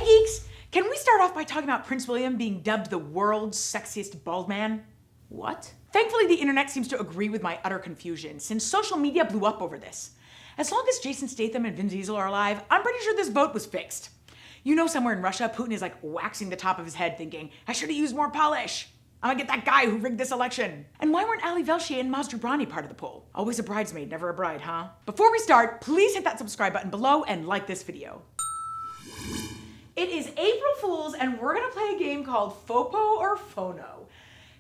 Hey geeks, can we start off by talking about Prince William being dubbed the world's sexiest bald man? What? Thankfully, the internet seems to agree with my utter confusion, since social media blew up over this. As long as Jason Statham and Vin Diesel are alive, I'm pretty sure this vote was fixed. You know, somewhere in Russia, Putin is like waxing the top of his head thinking, I should have used more polish. I'm gonna get that guy who rigged this election. And why weren't Ali Velshi and Maz Jobrani part of the poll? Always a bridesmaid, never a bride, huh? Before we start, please hit that subscribe button below and like this video. It is April Fool's and we're gonna play a game called FoPo or FoNo.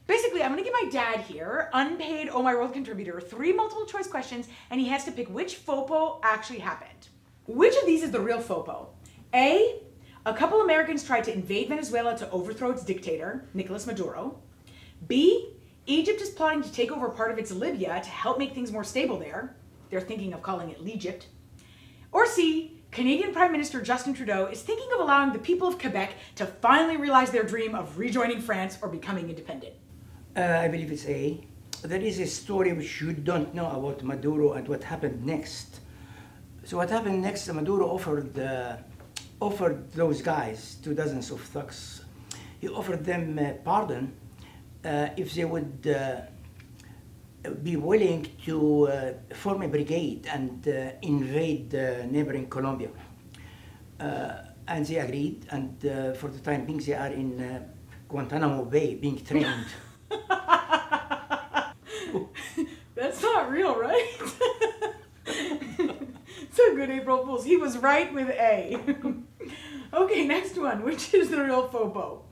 Basically, I'm gonna give my dad here, unpaid Oh My World contributor, 3 multiple choice questions and he has to pick which FoPo actually happened. Which of these is the real FoPo? A couple Americans tried to invade Venezuela to overthrow its dictator, Nicolas Maduro. B, Egypt is plotting to take over part of its Libya to help make things more stable there. They're thinking of calling it Egypt. Or C, Canadian Prime Minister Justin Trudeau is thinking of allowing the people of Quebec to finally realize their dream of rejoining France or becoming independent. I believe it's A. There is a story which you don't know about Maduro and what happened next. So what happened next, Maduro offered those guys, 2 dozens of thugs, he offered them pardon if they would be willing to form a brigade and invade neighboring Colombia. And they agreed, and for the time being they are in Guantanamo Bay being trained. That's not real, right? It's a good April Fool's. He was right with A. Okay, next one. Which is the real FoPo?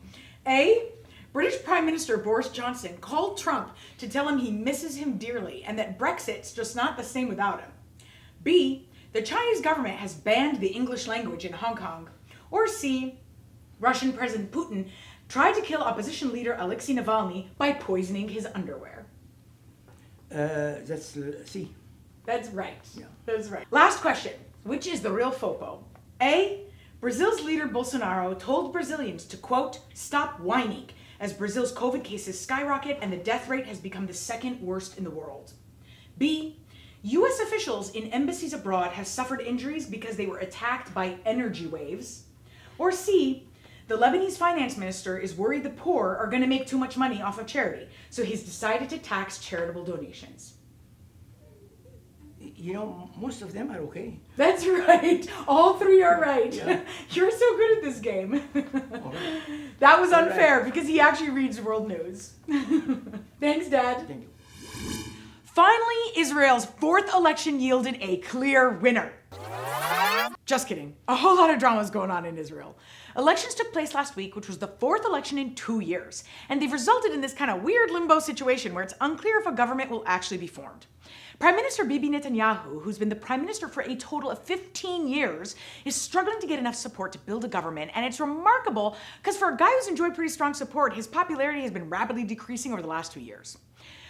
A, British Prime Minister Boris Johnson called Trump to tell him he misses him dearly and that Brexit's just not the same without him. B, the Chinese government has banned the English language in Hong Kong. Or C, Russian President Putin tried to kill opposition leader Alexei Navalny by poisoning his underwear. That's C. That's right. Yeah. That's right. Last question. Which is the real FoPo? A, Brazil's leader Bolsonaro told Brazilians to, quote, stop whining as Brazil's COVID cases skyrocket and the death rate has become the 2nd worst in the world. B, US officials in embassies abroad have suffered injuries because they were attacked by energy waves. Or C, the Lebanese finance minister is worried the poor are going to make too much money off of charity, so he's decided to tax charitable donations. You know, most of them are okay. That's right. All 3 are right. Yeah. You're so good at this game. Right. That was All unfair right. because he actually reads world news. Thanks, Dad. Thank you. Finally, Israel's 4th election yielded a clear winner. Just kidding. A whole lot of drama is going on in Israel. Elections took place last week, which was the 4th election in 2 years, and they've resulted in this kind of weird limbo situation where it's unclear if a government will actually be formed. Prime Minister Bibi Netanyahu, who's been the prime minister for a total of 15 years, is struggling to get enough support to build a government, and it's remarkable because for a guy who's enjoyed pretty strong support, his popularity has been rapidly decreasing over the last 2 years.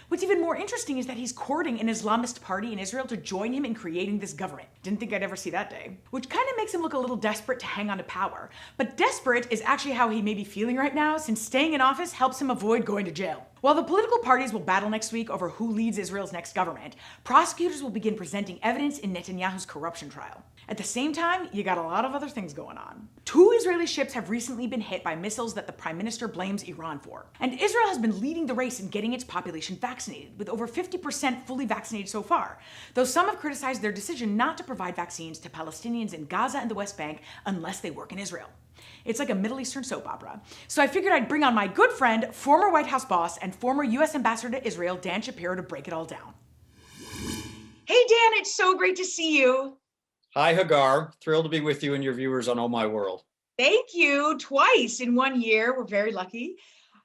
What's even more interesting is that he's courting an Islamist party in Israel to join him in creating this government. Didn't think I'd ever see that day. Which kind of makes him look a little desperate to hang on to power. But desperate is actually how he may be feeling right now, since staying in office helps him avoid going to jail. While the political parties will battle next week over who leads Israel's next government, prosecutors will begin presenting evidence in Netanyahu's corruption trial. At the same time, you got a lot of other things going on. 2 Israeli ships have recently been hit by missiles that the prime minister blames Iran for. And Israel has been leading the race in getting its population vaccinated, with over 50% fully vaccinated so far, though some have criticized their decision not to provide vaccines to Palestinians in Gaza and the West Bank unless they work in Israel. It's like a Middle Eastern soap opera. So I figured I'd bring on my good friend, former White House boss, and former US ambassador to Israel, Dan Shapiro, to break it all down. Hey Dan, it's so great to see you. Hi, Hagar. Thrilled to be with you and your viewers on Oh My World. Thank you. Twice in 1 year. We're very lucky.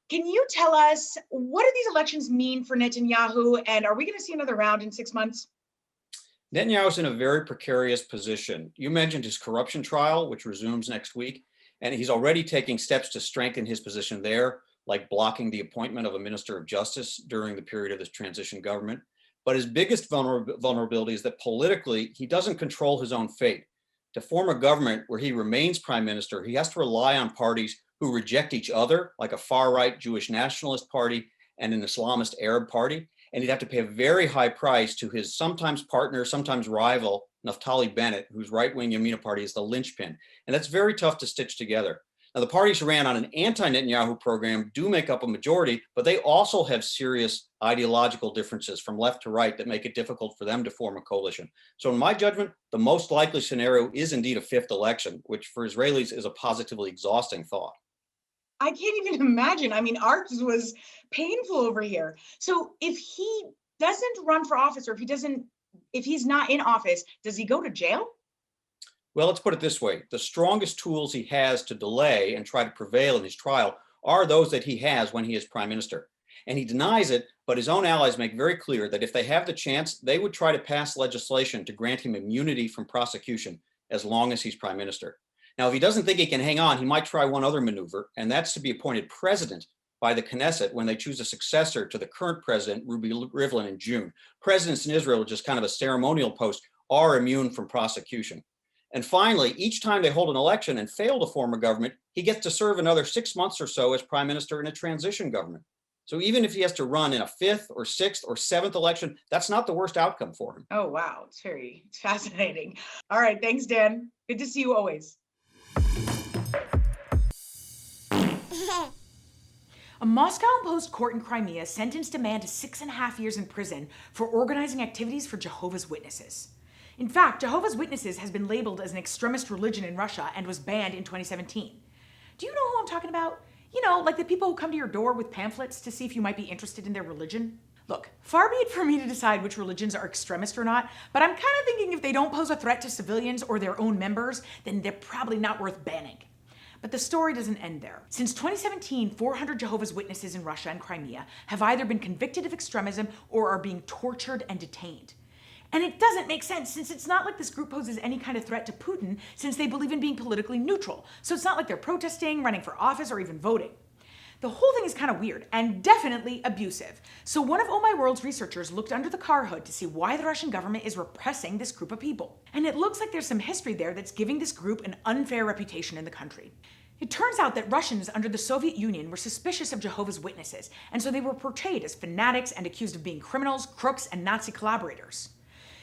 Can you tell us, what do these elections mean for Netanyahu, and are we going to see another round in 6 months? Netanyahu's in a very precarious position. You mentioned his corruption trial, which resumes next week, and he's already taking steps to strengthen his position there, like blocking the appointment of a minister of justice during the period of this transition government. But his biggest vulnerability is that politically, he doesn't control his own fate. To form a government where he remains prime minister, he has to rely on parties who reject each other, like a far-right Jewish nationalist party and an Islamist Arab party. And he'd have to pay a very high price to his sometimes partner, sometimes rival, Naftali Bennett, whose right-wing Yamina party is the linchpin. And that's very tough to stitch together. Now, the parties who ran on an anti-Netanyahu program do make up a majority, but they also have serious ideological differences from left to right that make it difficult for them to form a coalition. So in my judgment, the most likely scenario is indeed a fifth election, which for Israelis is a positively exhausting thought. I can't even imagine. I mean, ours was painful over here. So if he doesn't run for office, or if he's not in office, does he go to jail? Well, let's put it this way. The strongest tools he has to delay and try to prevail in his trial are those that he has when he is prime minister. And he denies it, but his own allies make very clear that if they have the chance, they would try to pass legislation to grant him immunity from prosecution as long as he's prime minister. Now, if he doesn't think he can hang on, he might try one other maneuver, and that's to be appointed president by the Knesset when they choose a successor to the current president, Ruvi Rivlin, in June. Presidents in Israel, which is kind of a ceremonial post, are immune from prosecution. And finally, each time they hold an election and fail to form a government, he gets to serve another 6 months or so as prime minister in a transition government. So even if he has to run in a fifth or sixth or seventh election, that's not the worst outcome for him. Oh, wow. It's fascinating. All right. Thanks, Dan. Good to see you always. A Moscow-imposed court in Crimea sentenced a man to 6.5 years in prison for organizing activities for Jehovah's Witnesses. In fact, Jehovah's Witnesses has been labeled as an extremist religion in Russia and was banned in 2017. Do you know who I'm talking about? You know, like the people who come to your door with pamphlets to see if you might be interested in their religion? Look, far be it for me to decide which religions are extremist or not, but I'm kind of thinking if they don't pose a threat to civilians or their own members, then they're probably not worth banning. But the story doesn't end there. Since 2017, 400 Jehovah's Witnesses in Russia and Crimea have either been convicted of extremism or are being tortured and detained. And it doesn't make sense, since it's not like this group poses any kind of threat to Putin, since they believe in being politically neutral. So it's not like they're protesting, running for office, or even voting. The whole thing is kind of weird and definitely abusive. So one of Oh My World's researchers looked under the car hood to see why the Russian government is repressing this group of people. And it looks like there's some history there that's giving this group an unfair reputation in the country. It turns out that Russians under the Soviet Union were suspicious of Jehovah's Witnesses, and so they were portrayed as fanatics and accused of being criminals, crooks, and Nazi collaborators.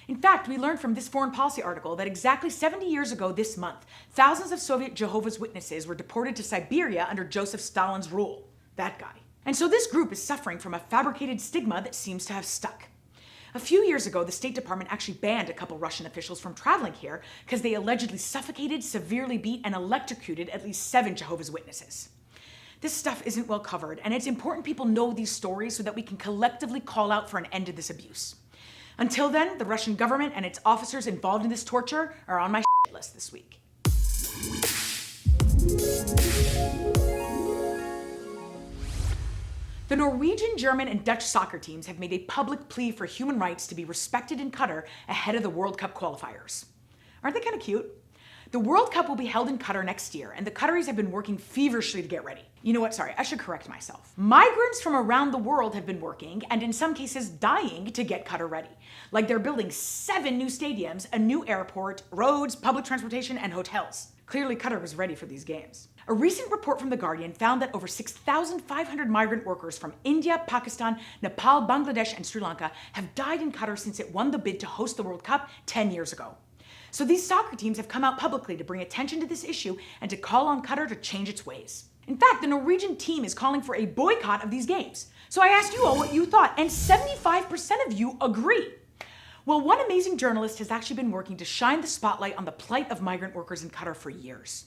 In fact, we learned from this foreign policy article that exactly 70 years ago this month, thousands of Soviet Jehovah's Witnesses were deported to Siberia under Joseph Stalin's rule. That guy. And so this group is suffering from a fabricated stigma that seems to have stuck. A few years ago, the State Department actually banned a couple Russian officials from traveling here because they allegedly suffocated, severely beat, and electrocuted at least 7 Jehovah's Witnesses. This stuff isn't well covered, and it's important people know these stories so that we can collectively call out for an end to this abuse. Until then, the Russian government and its officers involved in this torture are on my shit list this week. The Norwegian, German, and Dutch soccer teams have made a public plea for human rights to be respected in Qatar ahead of the World Cup qualifiers. Aren't they kind of cute? The World Cup will be held in Qatar next year, and the Qataris have been working feverishly to get ready. You know what? Sorry, I should correct myself. Migrants from around the world have been working, and in some cases dying, to get Qatar ready. Like they're building 7 new stadiums, a new airport, roads, public transportation, and hotels. Clearly, Qatar was ready for these games. A recent report from The Guardian found that over 6,500 migrant workers from India, Pakistan, Nepal, Bangladesh, and Sri Lanka have died in Qatar since it won the bid to host the World Cup 10 years ago. So these soccer teams have come out publicly to bring attention to this issue and to call on Qatar to change its ways. In fact, the Norwegian team is calling for a boycott of these games. So I asked you all what you thought, and 75% of you agree. Well, one amazing journalist has actually been working to shine the spotlight on the plight of migrant workers in Qatar for years.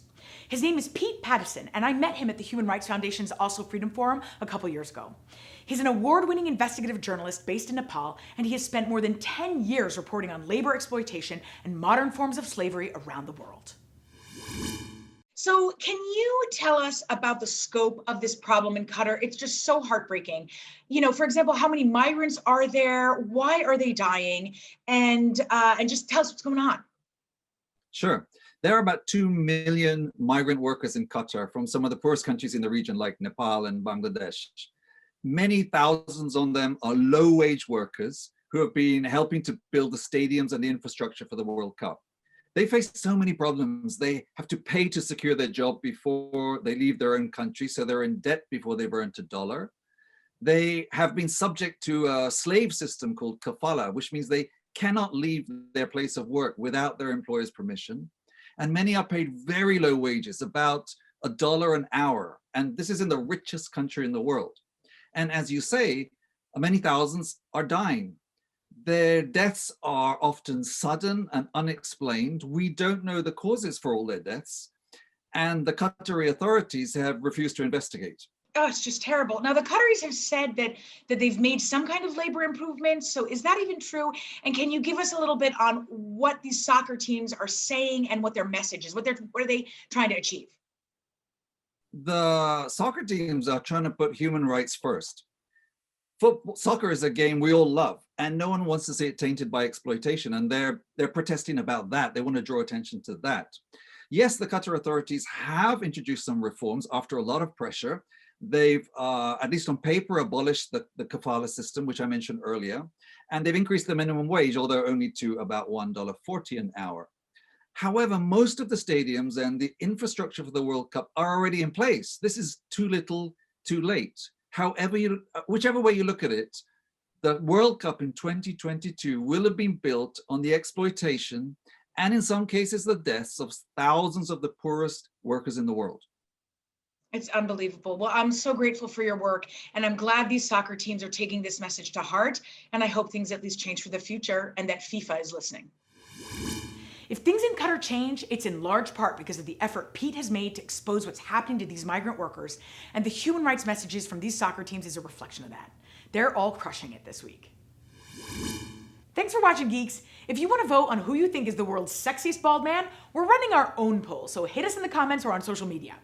His name is Pete Pattison, and I met him at the Human Rights Foundation's Also Freedom Forum a couple years ago. He's an award-winning investigative journalist based in Nepal, and he has spent more than 10 years reporting on labor exploitation and modern forms of slavery around the world. So can you tell us about the scope of this problem in Qatar? It's just so heartbreaking. You know, for example, how many migrants are there? Why are they dying? And just tell us what's going on. Sure. There are about 2 million migrant workers in Qatar from some of the poorest countries in the region, like Nepal and Bangladesh. Many thousands of them are low-wage workers who have been helping to build the stadiums and the infrastructure for the World Cup. They face so many problems. They have to pay to secure their job before they leave their own country, so they're in debt before they've earned $1. They have been subject to a slave system called kafala, which means they cannot leave their place of work without their employer's permission. And many are paid very low wages, about $1 an hour. And this is in the richest country in the world. And as you say, many thousands are dying. Their deaths are often sudden and unexplained. We don't know the causes for all their deaths. And the Qatari authorities have refused to investigate. Oh, it's just terrible. Now, the Qataris have said that they've made some kind of labor improvements. So is that even true? And can you give us a little bit on what these soccer teams are saying and what their message is? What are they trying to achieve? The soccer teams are trying to put human rights first. Soccer is a game we all love, and no one wants to see it tainted by exploitation. And they're protesting about that. They want to draw attention to that. Yes, the Qatar authorities have introduced some reforms after a lot of pressure. They've, at least on paper, abolished the kafala system, which I mentioned earlier, and they've increased the minimum wage, although only to about $1.40 an hour. However, most of the stadiums and the infrastructure for the World Cup are already in place. This is too little, too late. However, whichever way you look at it, the World Cup in 2022 will have been built on the exploitation and in some cases the deaths of thousands of the poorest workers in the world. It's unbelievable. Well, I'm so grateful for your work, and I'm glad these soccer teams are taking this message to heart, and I hope things at least change for the future and that FIFA is listening. If things in Qatar change, it's in large part because of the effort Pete has made to expose what's happening to these migrant workers, and the human rights messages from these soccer teams is a reflection of that. They're all crushing it this week. Thanks for watching, geeks. If you want to vote on who you think is the world's sexiest bald man, we're running our own poll, so hit us in the comments or on social media.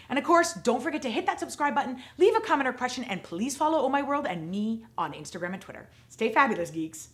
And of course, don't forget to hit that subscribe button, leave a comment or question, and please follow Oh My World and me on Instagram and Twitter. Stay fabulous, geeks.